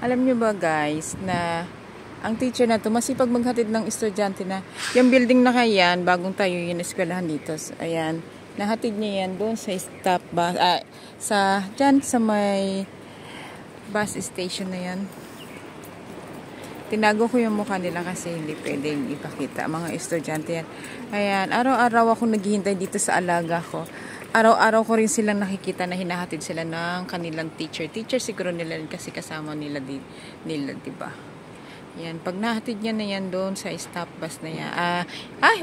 Alam nyo ba guys, na ang teacher na to masipag maghatid ng estudyante na. Yung building na kayan, bagong tayo yung eskwelahan dito. So, ayan, nahatid niya yan doon sa stop bus, dyan sa may bus station na yan. Tinago ko yung mukha nila kasi hindi pwedeng ipakita. Mga estudyante yan. Ayan, araw-araw ako naghihintay dito sa alaga ko. Araw-araw ko rin silang nakikita na hinahatid sila ng kanilang teacher. Teacher siguro nila kasi kasama nila, diba? Yan, pag nahatid niya na yan doon sa stop bus na yan.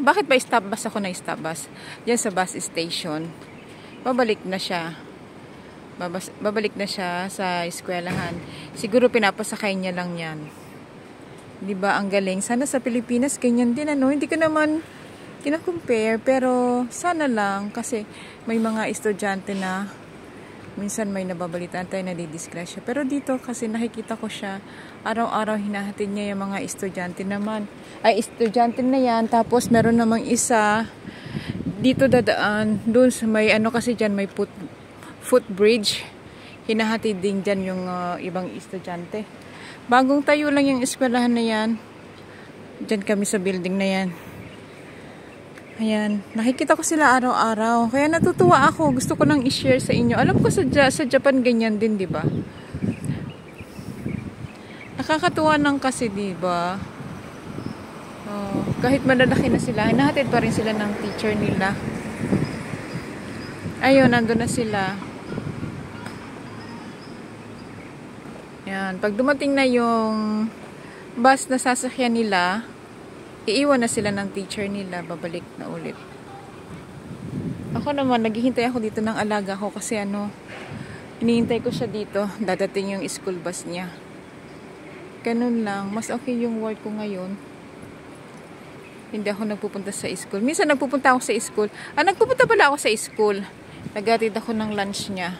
Bakit ba stop bus ako na stop bus? Yan sa bus station. Babalik na siya. Babalik na siya sa eskwelahan. Siguro pinapasakay niya lang yan. Diba, ang galing. Sana sa Pilipinas ganyan din, ano? Hindi ko naman kina-compare, pero sana lang kasi may mga estudyante na minsan may nababalitaan tayo na didisgrasya. Pero dito kasi nakikita ko siya, araw-araw hinahatid niya yung mga estudyante naman. Estudyante na yan, tapos meron namang isa dito dadaan, doon sa may kasi dyan may footbridge. Hinahatid din dyan yung ibang estudyante. Bagong tayo lang yung eskwelahan na yan. Dyan kami sa building na yan. Ayan, nakikita ko sila araw-araw. Kaya natutuwa ako. Gusto ko nang i-share sa inyo. Alam ko sa Japan ganyan din, 'di ba? Nakakatuwa nang kasi, 'di ba? Kahit malalaki na sila, hinahatid pa rin sila ng teacher nila. Ayun, nandun na sila. Ayan, pag dumating na yung bus na sasakyan nila, iiwan na sila ng teacher nila, babalik na ulit. Ako naman, naghihintay ako dito ng alaga ko kasi hinihintay ko siya dito, dadating yung school bus niya. Ganun lang, mas okay yung work ko ngayon. Hindi ako nagpupunta sa school. Minsan nagpupunta ako sa school. Nagpupunta pala ako sa school. Naghatid ako ng lunch niya.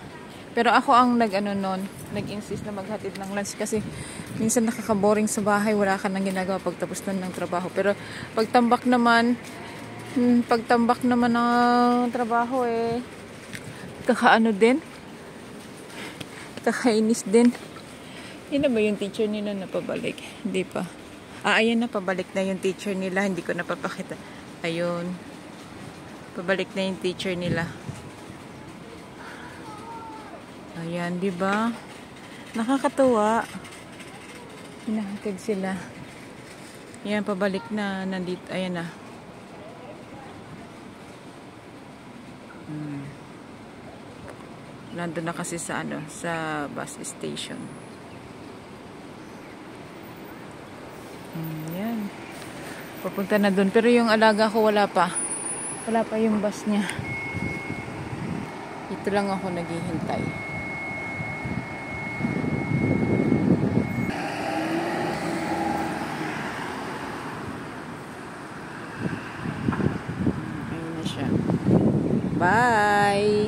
Pero ako ang nag-insist na maghatid ng lunch kasi minsan nakaka-boring sa bahay, wala ka nang ginagawa pagtapos ng trabaho. Pero pagtambak naman ng trabaho kakainis din. Yun na ba yung teacher nila na pabalik? Hindi pa. Ayan na, pabalik na yung teacher nila, hindi ko napapakita. Ayun. Pabalik na yung teacher nila. Ayan, di ba? Nakakatuwa. Hinahatid sila. Ayan, pabalik na. Nandito, ayan na. Nandun na kasi sa bus station. Ayan. Papunta na dun. Pero yung alaga ko wala pa. Wala pa yung bus niya. Ito lang ako naghihintay. Bye!